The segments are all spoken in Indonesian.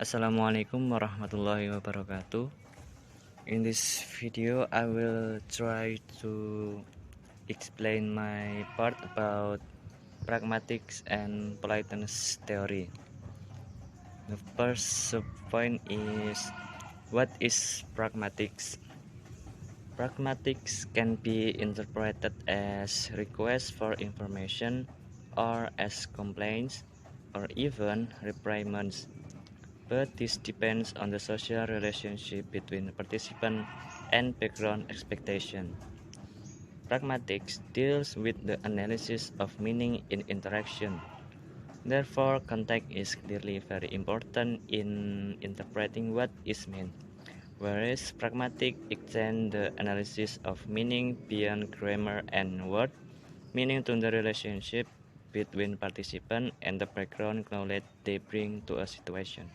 Assalamualaikum warahmatullahi wabarakatuh. In this video, I will try to explain my part about pragmatics and politeness theory. The first point is, what is pragmatics? Pragmatics can be interpreted as requests for information or as complaints or even reprimands. But this depends on the social relationship between the participant and background expectation. Pragmatics deals with the analysis of meaning in interaction. Therefore, context is clearly very important in interpreting what is meant, whereas pragmatic extends the analysis of meaning beyond grammar and word, meaning to the relationship between participant and the background knowledge they bring to a situation.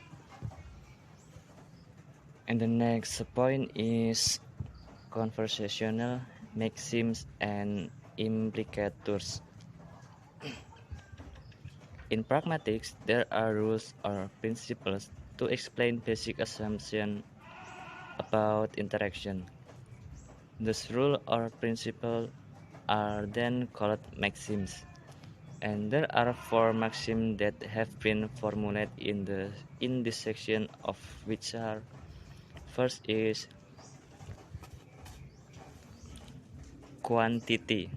And the next point is conversational maxims and implicators. In pragmatics, there are rules or principles to explain basic assumptions about interaction. These rules or principles are then called maxims. And there are four maxims that have been formulated in this section, of which are: first is quantity.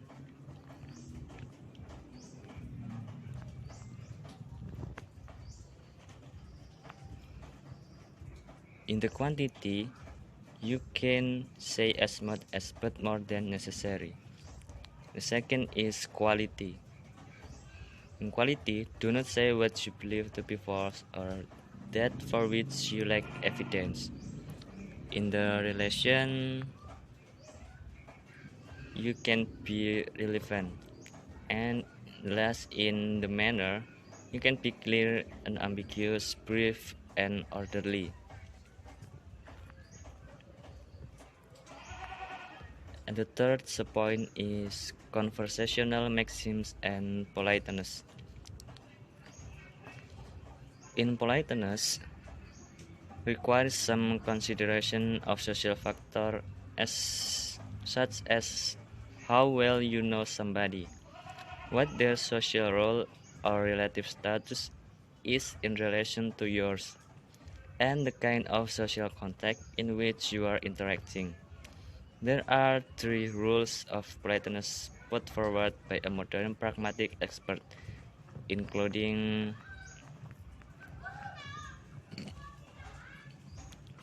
In the quantity, you can say as much as but more than necessary. The second is quality. In quality, do not say what you believe to be false or that for which you lack evidence. In the relation, you can be relevant. And last, in the manner, you can be clear, unambiguous, brief, and orderly. And the third point is conversational maxims and politeness. In politeness, requires some consideration of social factor as such as how well you know somebody, what their social role or relative status is in relation to yours, and the kind of social context in which you are interacting. There are three rules of politeness put forward by a modern pragmatic expert, including: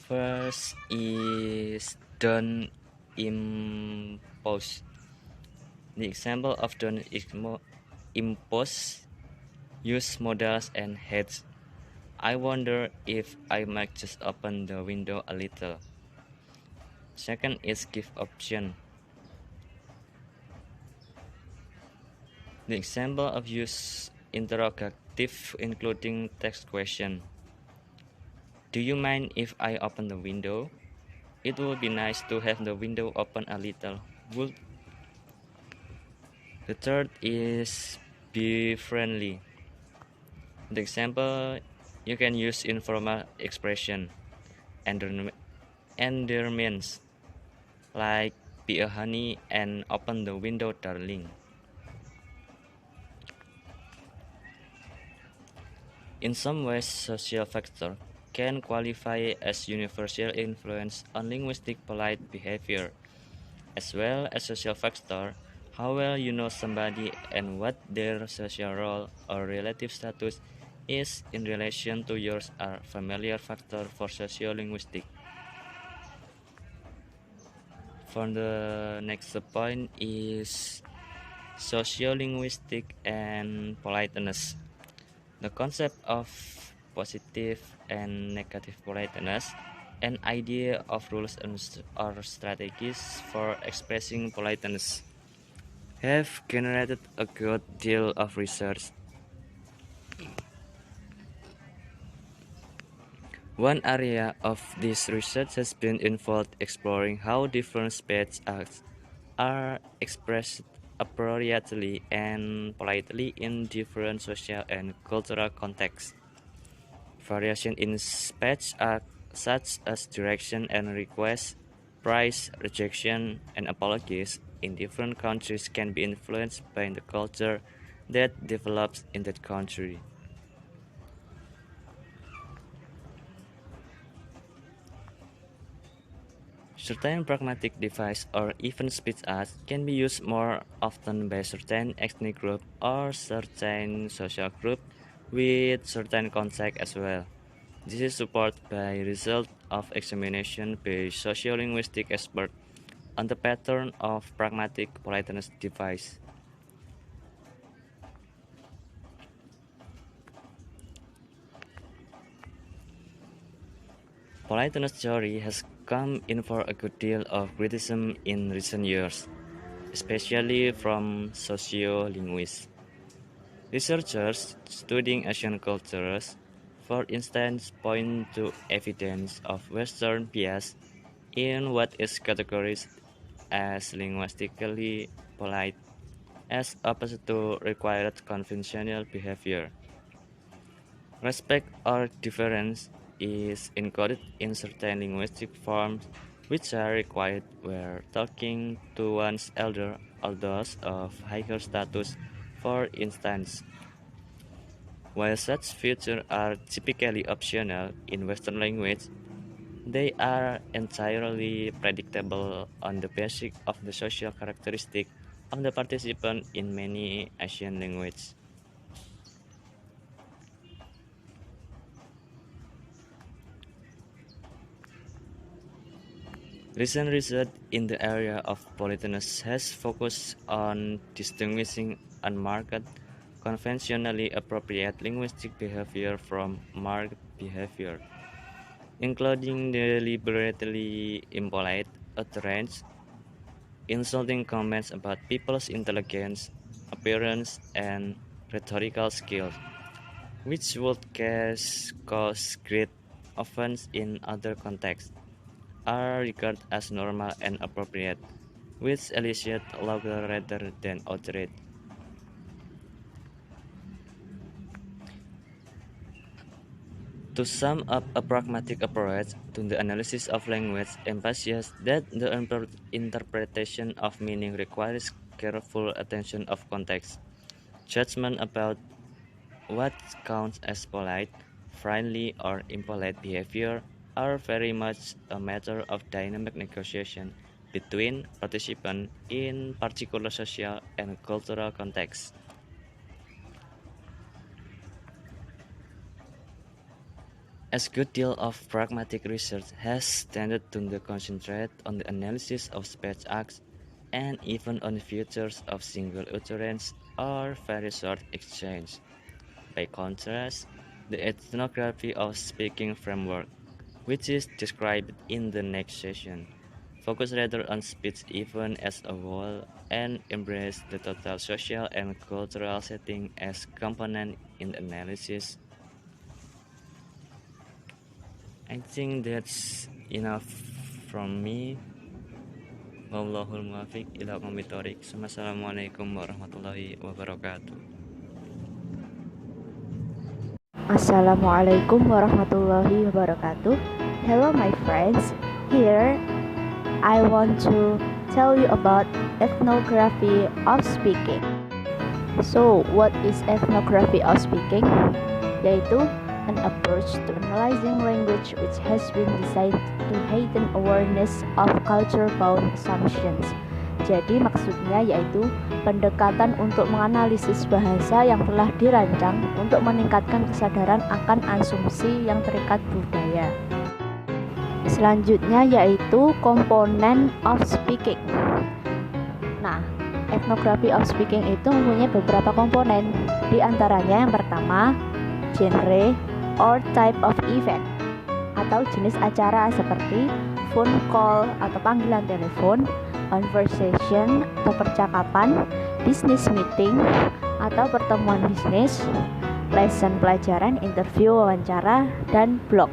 first is don't impose. The example of don't impose: use modals and heads. I wonder if I might just open the window a little. Second is give option. The example of use interrogative, including text question. Do you mind if I open the window? It would be nice to have the window open a little. Would. The third is be friendly. The example, you can use informal expression, endearments, like be a honey and open the window, darling. In some ways, social factor can qualify as universal influence on linguistic polite behavior, as well as social factor, how well you know somebody and what their social role or relative status is in relation to yours are familiar factor for sociolinguistic. For the next point is sociolinguistic and politeness. The concept of positive and negative politeness, an idea of rules or strategies for expressing politeness, have generated a good deal of research. One area of this research has been involved exploring how different speech acts are expressed appropriately and politely in different social and cultural contexts. variation in speech such as direction and request, praise, rejection, and apologies in different countries can be influenced by the culture that develops in that country. Certain pragmatic device or even speech acts can be used more often by certain ethnic group or certain social group with certain context as well. This is supported by result of examination by sociolinguistic experts on the pattern of pragmatic politeness device. Politeness theory has come in for a good deal of criticism in recent years, especially from sociolinguists. Researchers studying Asian cultures, for instance, point to evidence of Western bias in what is categorized as linguistically polite, as opposed to required conventional behavior. Respect or deference is encoded in certain linguistic forms which are required where talking to one's elder or those of higher status, for instance. While such features are typically optional in Western language, they are entirely predictable on the basis of the social characteristic of the participant in many Asian languages. Recent research in the area of politeness has focused on distinguishing unmarked, conventionally appropriate linguistic behavior from marked behavior, including deliberately impolite utterance, insulting comments about people's intelligence, appearance, and rhetorical skills, which would cause great offense in other contexts, are regarded as normal and appropriate, which elicit laughter rather than outrage. To sum up, a pragmatic approach to the analysis of language emphasizes that the interpretation of meaning requires careful attention of context. Judgment about what counts as polite, friendly, or impolite behavior are very much a matter of dynamic negotiation between participants in particular social and cultural contexts. As good deal of pragmatic research has tended to concentrate on the analysis of speech acts and even on features of single utterance or very short exchange. By contrast, the ethnography of speaking framework, which is described in the next session, focus rather on speech even as a whole and embrace the total social and cultural setting as component in the analysis. I think that's enough from me. Wallahul muwaffiq ila aqwamit thoriq. Assalamualaikum warahmatullahi wabarakatuh. Assalamualaikum warahmatullahi wabarakatuh. Hello my friends. Here I want to tell you about ethnography of speaking. So, what is ethnography of speaking? Yaitu an approach to analyzing language which has been designed to heighten awareness of culture-bound assumptions. Jadi maksudnya yaitu pendekatan untuk menganalisis bahasa yang telah dirancang untuk meningkatkan kesadaran akan asumsi yang terikat budaya. Selanjutnya yaitu komponen of speaking. Nah, ethnography of speaking itu mempunyai beberapa komponen. Di antaranya yang pertama, genre or type of event atau jenis acara seperti phone call atau panggilan telepon, conversation atau percakapan, business meeting atau pertemuan bisnis, lesson pelajaran, interview wawancara, dan blog.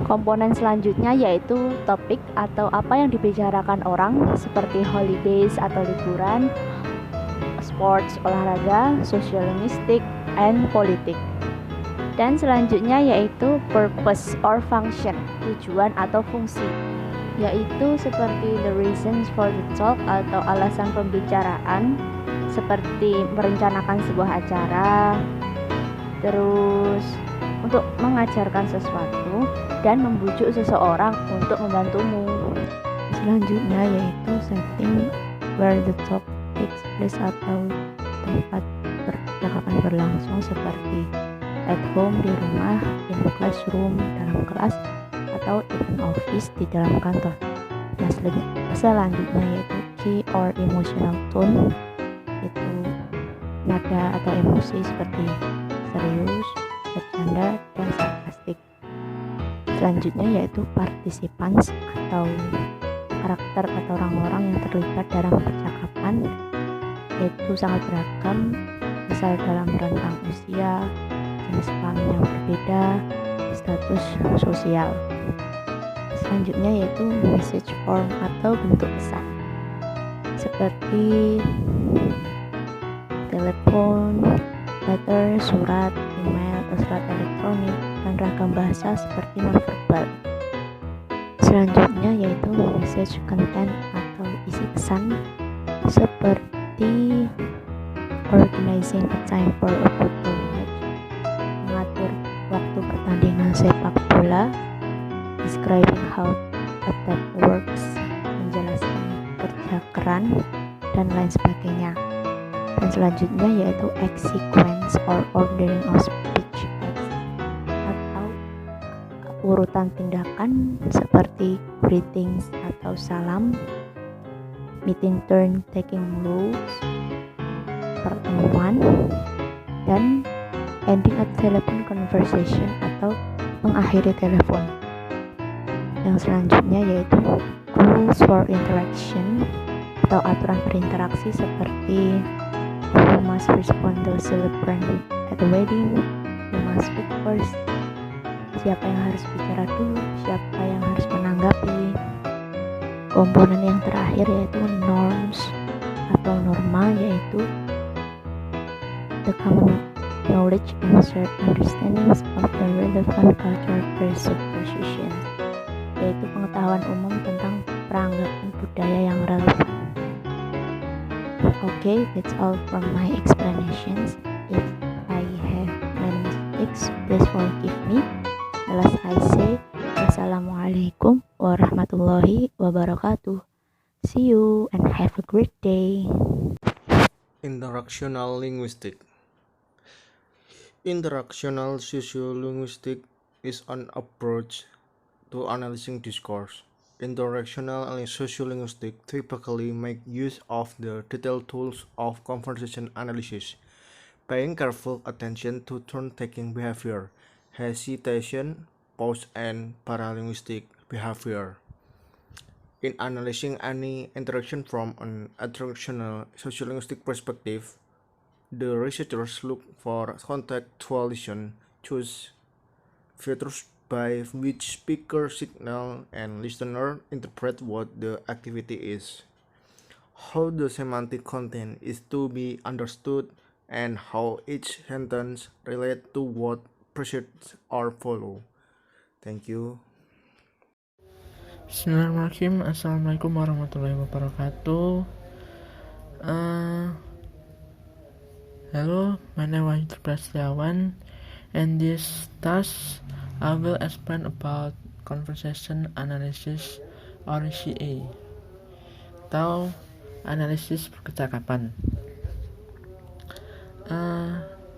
Komponen selanjutnya yaitu topik atau apa yang dibicarakan orang seperti holidays atau liburan, sports, olahraga, social linguistic, and politik. Dan selanjutnya yaitu purpose or function, tujuan atau fungsi, yaitu seperti the reasons for the talk atau alasan pembicaraan, seperti merencanakan sebuah acara, terus untuk mengajarkan sesuatu dan membujuk seseorang untuk membantumu. Selanjutnya yaitu setting where the talk takes place atau tempat percakapan berlangsung, seperti at home di rumah, in classroom dalam kelas, atau in office di dalam kantor. Nah, selanjutnya yaitu key or emotional tone, itu nada atau emosi seperti serius, bercanda, dan sarkastik. Selanjutnya yaitu participants atau karakter atau orang-orang yang terlibat dalam percakapan, yaitu sangat beragam, misal dalam rentang usia, jenis kelamin yang berbeda, status sosial. Selanjutnya yaitu message form atau bentuk pesan, seperti telepon, letter, surat, email, atau surat elektronik, dan ragam bahasa seperti nonverbal. Selanjutnya yaitu message content atau isi pesan, seperti organizing a time for a football match, mengatur waktu pertandingan sepak bola, describing how a tap works, menjelaskan kerja keran, dan lain sebagainya. Dan selanjutnya yaitu X sequence or ordering of speech acts, atau urutan tindakan seperti greetings atau salam, meeting turn taking rules, pertemuan, dan ending a telephone conversation atau mengakhiri telepon. Yang selanjutnya yaitu rules for interaction atau aturan berinteraksi, seperti who must respond to a celebrant at the wedding, who must speak first, siapa yang harus bicara dulu, siapa yang harus menanggapi. Komponen yang terakhir yaitu norms atau norma, yaitu the common knowledge and shared understandings of the relevant cultural presuppositions, yaitu pengetahuan umum tentang peranggapan budaya yang relevan. Okay, that's all from my explanations. If I have many mistakes, please forgive me. As I say, Wassalamualaikum warahmatullahi wabarakatuh. See you and have a great day. Interactional linguistic. Interactional sociolinguistics is an approach to analyzing discourse. Interactional sociolinguistics typically make use of the detailed tools of conversation analysis, paying careful attention to turn-taking behavior, hesitation, pause, and paralinguistic behavior. In analyzing any interaction from an interactional sociolinguistic perspective, the researchers look for contextualization, choose features by which speaker signal and listener interpret what the activity is, how the semantic content is to be understood, and how each sentence relates to what precedes or follow. Thank you. Bismillahirrahmanirrahim. Assalamualaikum warahmatullahi wabarakatuh. Hello, my name is Wahyu Prasetyawan, and this task I will explain about conversation analysis or CA atau analisis percakapan.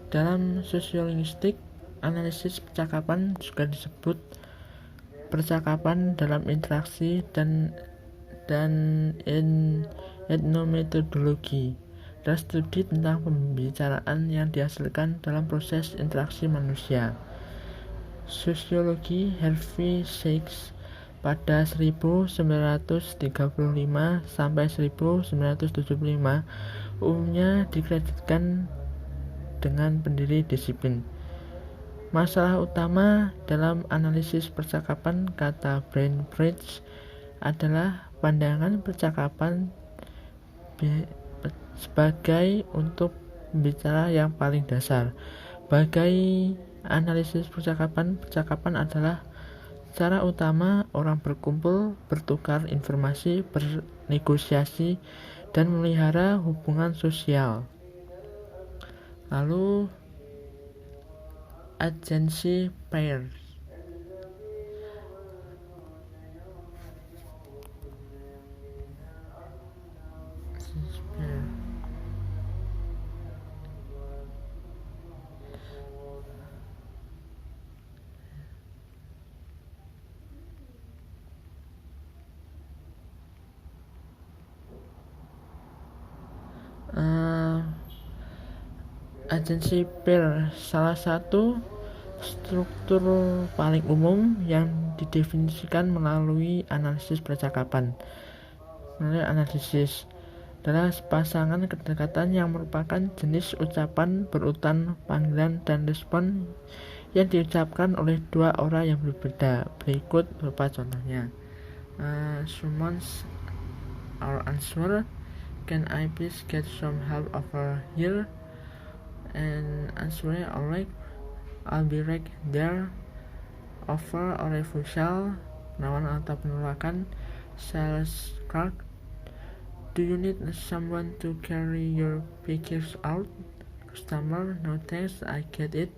Dalam sosiolinguistik, analisis percakapan juga disebut percakapan dalam interaksi dan etnometodologi adalah studi tentang pembicaraan yang dihasilkan dalam proses interaksi manusia. Sosiologi Harvey Sachs pada 1935 sampai 1975 umumnya dikreditkan dengan pendiri disiplin. Masalah utama dalam analisis percakapan, kata Brian Bridge, adalah pandangan percakapan sebagai untuk pembicara yang paling dasar, Analisis percakapan adalah cara utama orang berkumpul, bertukar informasi, bernegosiasi, dan memelihara hubungan sosial. Lalu agency pairs. Agency pair salah satu struktur paling umum yang didefinisikan melalui analisis percakapan. Analisis adalah pasangan kedekatan yang merupakan jenis ucapan berurutan panggilan dan respon yang diucapkan oleh dua orang yang berbeda. Berikut beberapa contohnya. Summons or answer. Can I please get some help over here? And answer, alright, I'll be right there. Offer or refusal, penawaran atau penolakan. Sales clerk, do you need someone to carry your packages out? Customer, no thanks, I get it.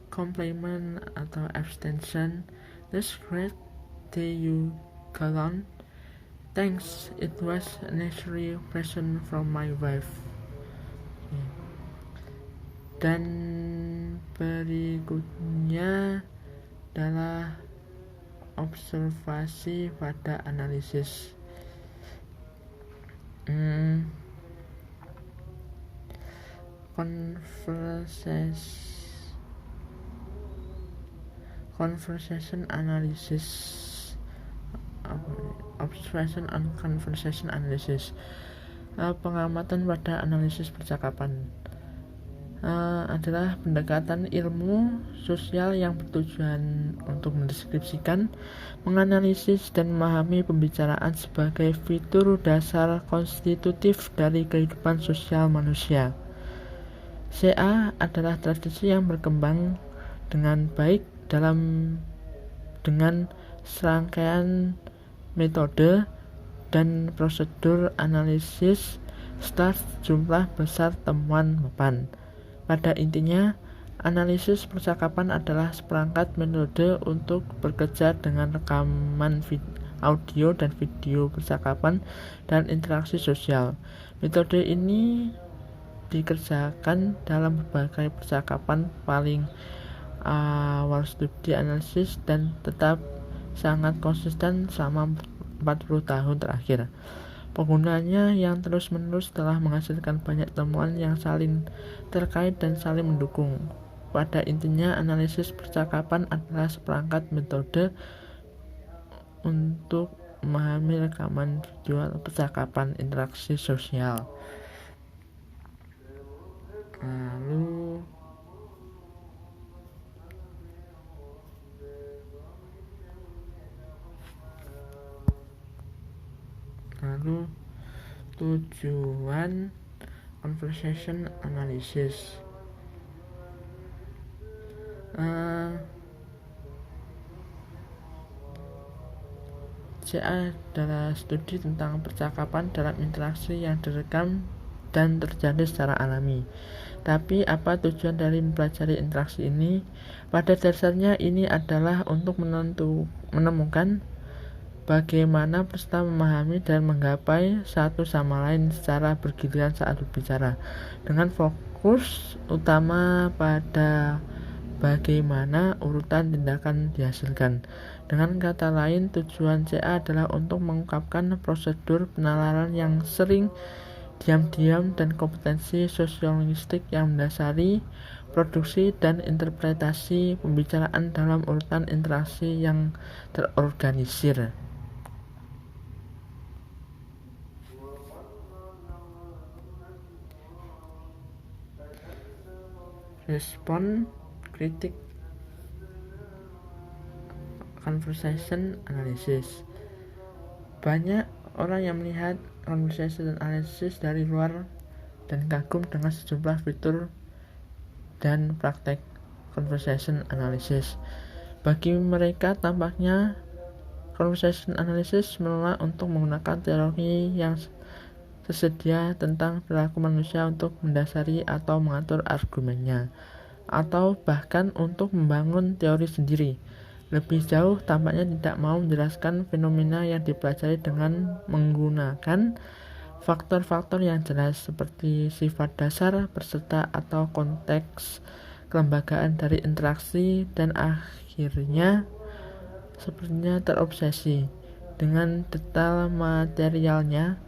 Compliment atau abstention, that's great, there you go on. Thanks, it was a necessary present from my wife. Dan berikutnya adalah observasi pada analisis. Conversation analysis. Observation and conversation analysis. Pengamatan pada analisis percakapan adalah pendekatan ilmu sosial yang bertujuan untuk mendeskripsikan, menganalisis, dan memahami pembicaraan sebagai fitur dasar konstitutif dari kehidupan sosial manusia. CA adalah tradisi yang berkembang dengan baik dengan serangkaian metode dan prosedur analisis serta jumlah besar temuan mapan. Pada intinya, analisis percakapan adalah seperangkat metode untuk bekerja dengan rekaman audio dan video percakapan dan interaksi sosial. Metode ini dikerjakan dalam berbagai percakapan paling awal studi analisis dan tetap sangat konsisten selama 40 tahun terakhir. Penggunanya yang terus-menerus telah menghasilkan banyak temuan yang saling terkait dan saling mendukung. Pada intinya, analisis percakapan adalah seperangkat metode untuk memahami rekaman video percakapan interaksi sosial. Lalu tujuan conversation analysis. CA adalah studi tentang percakapan dalam interaksi yang direkam dan terjadi secara alami. Tapi apa tujuan dari mempelajari interaksi ini? Pada dasarnya ini adalah untuk menemukan bagaimana peserta memahami dan menggapai satu sama lain secara bergiliran saat berbicara, dengan fokus utama pada bagaimana urutan tindakan dihasilkan. Dengan kata lain, tujuan CA adalah untuk mengungkapkan prosedur penalaran yang sering diam-diam dan kompetensi sosiolinguistik yang mendasari produksi dan interpretasi pembicaraan dalam urutan interaksi yang terorganisir. Respon kritik conversation analysis. Banyak orang yang melihat conversation analysis dari luar dan kagum dengan sejumlah fitur dan praktek conversation analysis. Bagi mereka tampaknya conversation analysis menolak untuk menggunakan teori yang tersedia tentang perilaku manusia untuk mendasari atau mengatur argumennya, atau bahkan untuk membangun teori sendiri. Lebih jauh, tampaknya tidak mau menjelaskan fenomena yang dipelajari dengan menggunakan faktor-faktor yang jelas seperti sifat dasar, peserta, atau konteks kelembagaan dari interaksi, dan akhirnya sepertinya terobsesi dengan detail materialnya.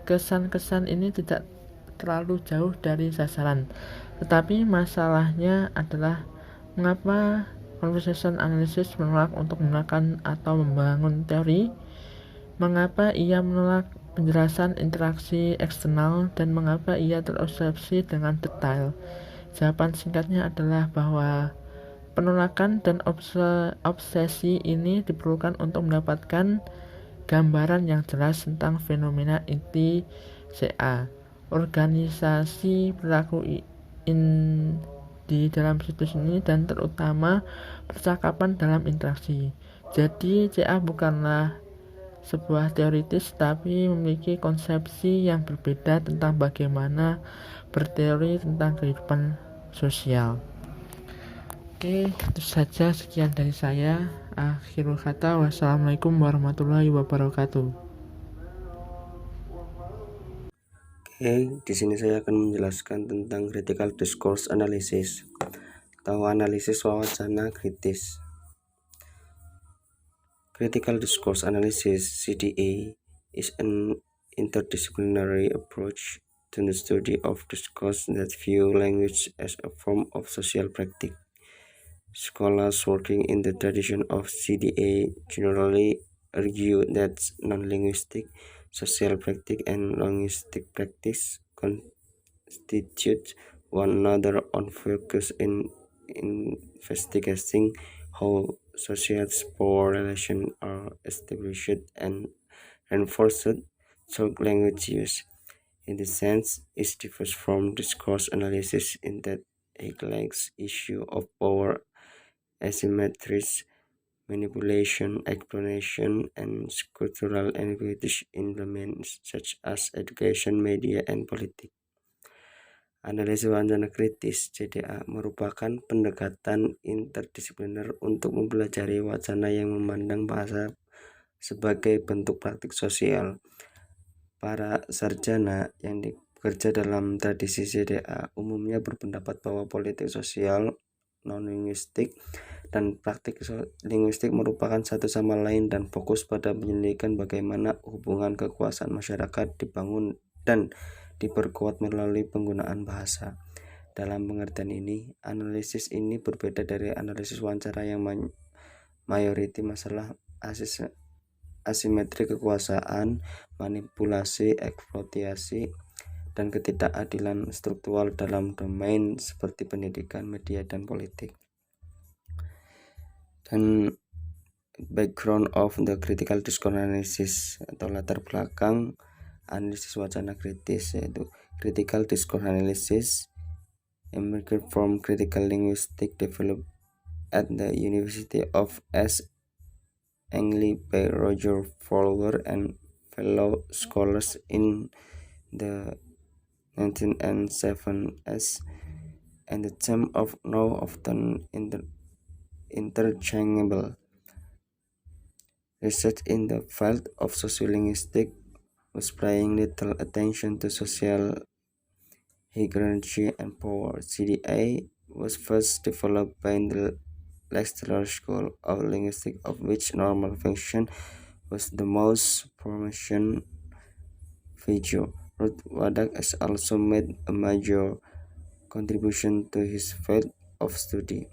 Kesan-kesan ini tidak terlalu jauh dari sasaran, tetapi masalahnya adalah mengapa conversation analysis menolak untuk menggunakan atau membangun teori, mengapa ia menolak penjelasan interaksi eksternal, dan mengapa ia terobsesi dengan detail. Jawaban singkatnya adalah bahwa penolakan dan obsesi ini diperlukan untuk mendapatkan gambaran yang jelas tentang fenomena inti CA, organisasi perilaku di dalam situs ini, dan terutama percakapan dalam interaksi. Jadi CA bukanlah sebuah teoritis, tapi memiliki konsepsi yang berbeda tentang bagaimana berteori tentang kehidupan sosial. Oke, itu saja, sekian dari saya. Akhirul kata, wassalamualaikum warahmatullahi wabarakatuh. Oke, di sini saya akan menjelaskan tentang critical discourse analysis atau analisis wacana kritis. Critical discourse analysis (CDA) is an interdisciplinary approach to the study of discourse that view language as a form of social practice. Scholars working in the tradition of CDA generally argue that non-linguistic social practice and linguistic practice constitute one another on focus in investigating how society's power relations are established and reinforced through language use. In this sense, it differs from discourse analysis in that it lacks issue of power asymmetries, manipulation, explanation, and cultural and British elements such as education, media, and politics. Analisis wacana kritis (CDA) merupakan pendekatan interdisipliner untuk mempelajari wacana yang memandang bahasa sebagai bentuk praktik sosial. Para sarjana yang bekerja dalam tradisi CDA umumnya berpendapat bahwa politik sosial, non-linguistik, dan praktik linguistik merupakan satu sama lain dan fokus pada penyelidikan bagaimana hubungan kekuasaan masyarakat dibangun dan diperkuat melalui penggunaan bahasa. Dalam pengertian ini, analisis ini berbeda dari analisis wawancara yang mayoriti masalah asimetri kekuasaan, manipulasi, eksploitasi, dan ketidakadilan struktural dalam domain seperti pendidikan, media, dan politik. Dan background of the critical discourse analysis atau latar belakang analisis wacana kritis, yaitu critical discourse analysis emerged from critical linguistics developed at the University of East Anglia by Roger Fowler and fellow scholars in the 1970s, and the term of now often interchangeable. Research in the field of sociolinguistics was paying little attention to social hierarchy and power. CDA was first developed by the Leicester School of Linguistics, of which normal function was the most prominent feature. Ruth Wadak has also made a major contribution to his field of study.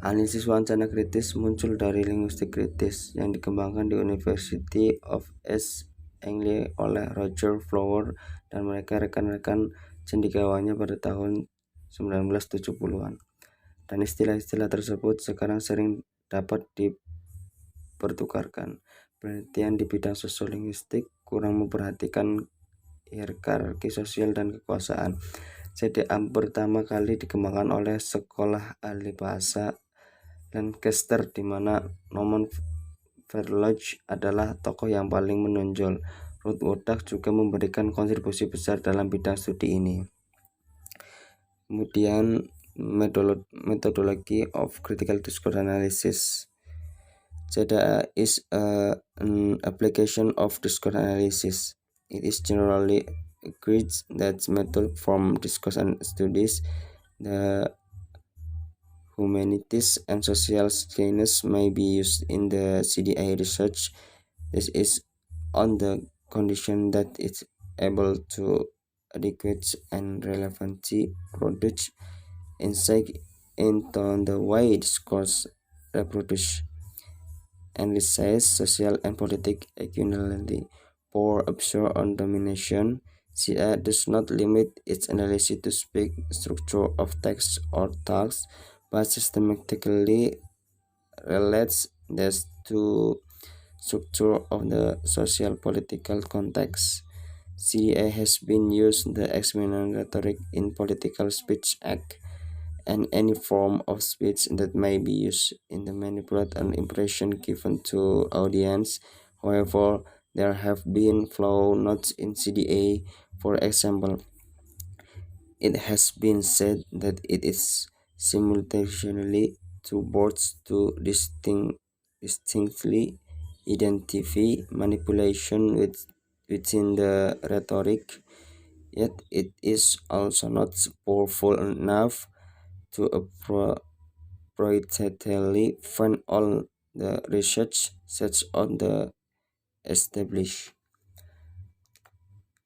Analisis wacana kritis muncul dari linguistik kritis yang dikembangkan di University of East Anglia oleh Roger Fowler dan mereka rekan-rekan cendekiawannya pada tahun 1970-an. Dan istilah-istilah tersebut sekarang sering dapat dipertukarkan. Penelitian di bidang sosiolinguistik kurang memperhatikan hierarki sosial dan kekuasaan, CDA pertama kali dikembangkan oleh Sekolah Ahli Bahasa Lancaster, di mana Norman Verloc adalah tokoh yang paling menonjol. Ruth Wodak juga memberikan kontribusi besar dalam bidang studi ini. Kemudian methodology of critical discourse analysis. CDA is an application of discourse analysis. It is generally agreed that method from discourse studies, the humanities and social sciences may be used in the CDA research. This is on the condition that it's able to adequate and relevantly produce insight into the way discourse reproduce analyze social and political equality. For observe on domination, CDA does not limit its analysis to speak structure of text or talks, but systematically relates this to structure of the social political context. CDA has been used the examination rhetoric in political speech act and any form of speech that may be used in the manipulate an impression given to audience. However, there have been flaw notes in CDA. For example, it has been said that it is simultaneously two boards to distinctly identify manipulation within the rhetoric, yet it is also not powerful enough to appropriately fund all the research sets on the established.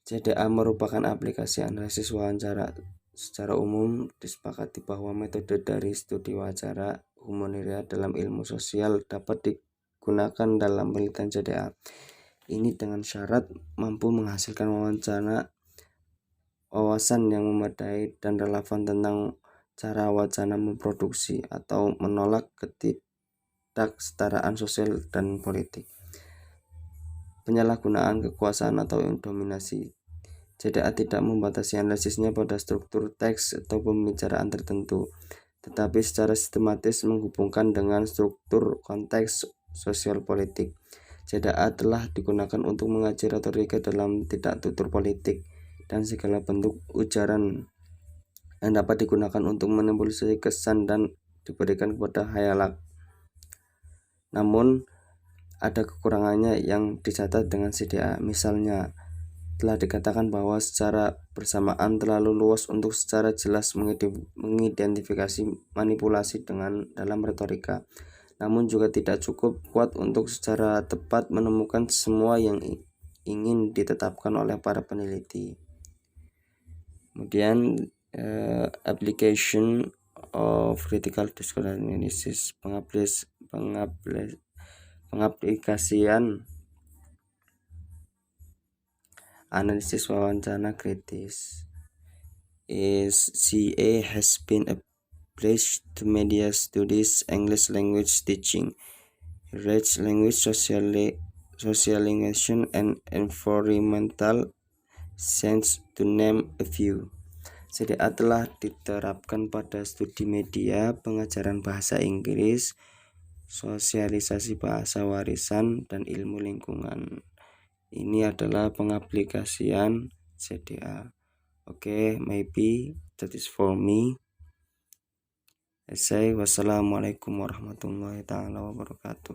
CDA merupakan aplikasi analisis wawancara. Secara umum disepakati bahwa metode dari studi wawancara humanitaria dalam ilmu sosial dapat digunakan dalam penelitian CDA. Ini dengan syarat mampu menghasilkan wawasan yang memadai dan relevan tentang cara wacana memproduksi atau menolak ketidaksetaraan sosial dan politik, penyalahgunaan kekuasaan atau dominasi. CDA tidak membatasi analisisnya pada struktur teks atau pembicaraan tertentu, tetapi secara sistematis menghubungkan dengan struktur konteks sosial politik. CDA telah digunakan untuk mengaji retorika dalam tidak tutur politik dan segala bentuk ujaran yang dapat digunakan untuk menimbulkan kesan dan diberikan kepada khayalak. Namun, ada kekurangannya yang dicatat dengan CDA. Misalnya, telah dikatakan bahwa secara bersamaan terlalu luas untuk secara jelas mengidentifikasi manipulasi dalam retorika, namun juga tidak cukup kuat untuk secara tepat menemukan semua yang ingin ditetapkan oleh para peneliti. Kemudian application of critical discourse analysis, pengaplikasian analisis wawancara kritis. CA has been applied to media studies, English language teaching, English language socialization, and environmental science, to name a few. CDA telah diterapkan pada studi media, pengajaran bahasa Inggris, sosialisasi bahasa warisan, dan ilmu lingkungan. Ini adalah pengaplikasian CDA. Okay, maybe that is for me. I say wassalamualaikum warahmatullahi taala wabarakatuh.